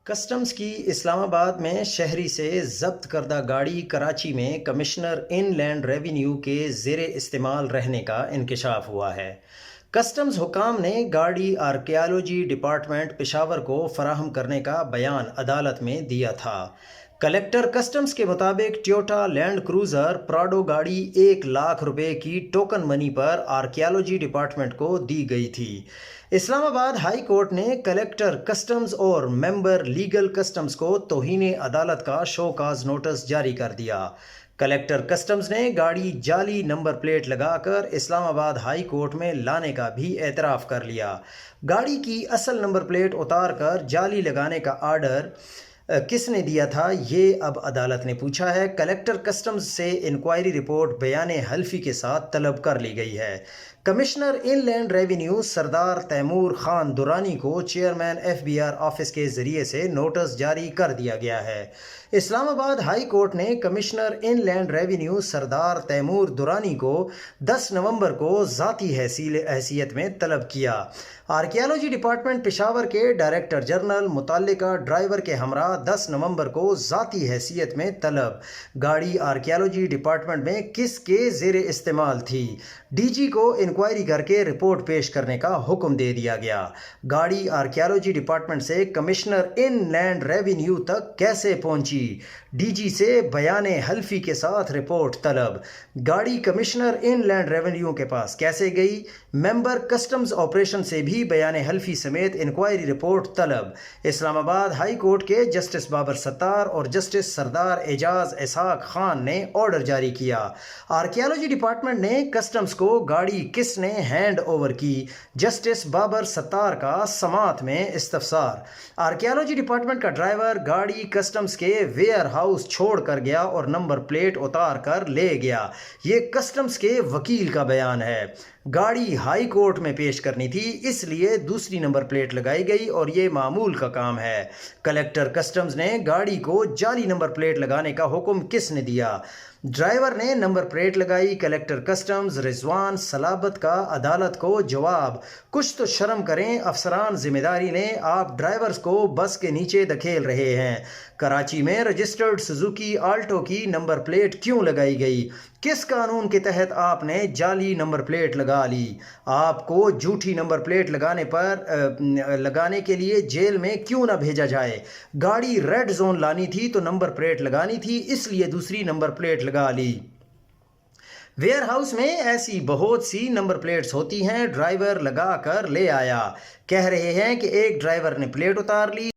Customs کی اسلام آباد میں شہری سے ضبط کردہ گاڑی کراچی میں کمشنر ان لینڈ ریونیو کے زیر استعمال رہنے کا انکشاف ہوا ہے۔ کسٹمز حکام نے گاڑی آرکیالوجی ڈپارٹمنٹ پشاور کو فراہم کرنے کا بیان عدالت میں دیا تھا۔ کلکٹر کسٹمز کے مطابق ٹویوٹا لینڈ کروزر پراڈو گاڑی 1 لاکھ روپے کی ٹوکن منی پر آرکیالوجی ڈپارٹمنٹ کو دی گئی تھی۔ اسلام آباد ہائی کورٹ نے کلکٹر کسٹمز اور ممبر لیگل کسٹمز کو توہین عدالت کا شو کاز نوٹس جاری کر دیا۔ کلکٹر کسٹمز نے گاڑی جعلی نمبر پلیٹ لگا کر اسلام آباد ہائی کورٹ میں لانے کا بھی اعتراف کر لیا۔ گاڑی کی اصل نمبر پلیٹ اتار کر جعلی لگانے کا آرڈر کس نے دیا تھا، یہ اب عدالت نے پوچھا ہے۔ کلکٹر کسٹمز سے انکوائری رپورٹ بیان حلفی کے ساتھ طلب کر لی گئی ہے۔ کمشنر ان لینڈ ریونیو سردار تیمور خان درانی کو چیئرمین FBR آفس کے ذریعے سے نوٹس جاری کر دیا گیا ہے۔ اسلام آباد ہائی کورٹ نے کمشنر ان لینڈ ریونیو سردار تیمور درانی کو 10 نومبر کو ذاتی حیثیت میں طلب کیا۔ آرکیالوجی ڈپارٹمنٹ پشاور کے ڈائریکٹر جنرل متعلقہ ڈرائیور کے ہمراہ 10 نومبر کو ذاتی حیثیت میں طلب۔ گاڑی آرکیالوجی ڈپارٹمنٹ میں کس کے زیر استعمال تھی؟ DG کو انکوائری کر کے رپورٹ پیش کرنے کا حکم دے دیا گیا۔ گاڑی آرکیالوجی ڈپارٹمنٹ سے کمشنر ان لینڈ ریونیو تک کیسے پہنچی؟ DG سے بیان حلفی کے ساتھ رپورٹ طلب۔ گاڑی کمشنر ان لینڈ ریونیو کے پاس کیسے گئی؟ ممبر کسٹمز آپریشن سے بھی بیان حلفی سمیت انکوائری رپورٹ طلب۔ اسلام آباد ہائی کورٹ کے جسٹس بابر ستار اور جسٹس سردار اعجاز اسحاق خان نے آرڈر جاری کیا۔ آرکیالوجی ڈپارٹمنٹ نے کسٹمز کو گاڑی کس نے ہینڈ اوور کی؟ جسٹس بابر ستار کا سماعت میں استفسار۔ آرکیالوجی ڈپارٹمنٹ کا ڈرائیور گاڑی کسٹمز کے ویئر ہاؤس چھوڑ کر گیا اور نمبر پلیٹ اتار کر لے گیا، یہ کسٹمز کے وکیل کا بیان ہے۔ گاڑی ہائی کورٹ میں پیش کرنی تھی، اس لیے دوسری نمبر پلیٹ لگائی گئی اور یہ معمول کا کام ہے۔ کلکٹر کسٹمز نے گاڑی کو جعلی نمبر پلیٹ لگانے کا حکم کس نے دیا؟ ڈرائیور نے نمبر پلیٹ لگائی۔ کلکٹر کسٹمز رضوان سلابت کا عدالت کو جواب: کچھ تو شرم کریں افسران ذمہ داری لیں، آپ ڈرائیورز کو بس کے نیچے دھکیل رہے ہیں۔ کراچی میں رجسٹرڈ سزوکی آلٹو کی نمبر پلیٹ کیوں لگائی گئی؟ کس قانون کے تحت آپ نے جعلی نمبر پلیٹ لگا لی؟ آپ کو جھوٹی نمبر پلیٹ لگانے کے لیے جیل میں کیوں نہ بھیجا جائے؟ گاڑی ریڈ زون لانی تھی تو نمبر پلیٹ لگانی تھی، اس لیے دوسری نمبر پلیٹ لگا لی۔ ویئر ہاؤس میں ایسی بہت سی نمبر پلیٹس ہوتی ہیں، ڈرائیور لگا کر لے آیا۔ کہہ رہے ہیں کہ ایک ڈرائیور نے پلیٹ اتار لی،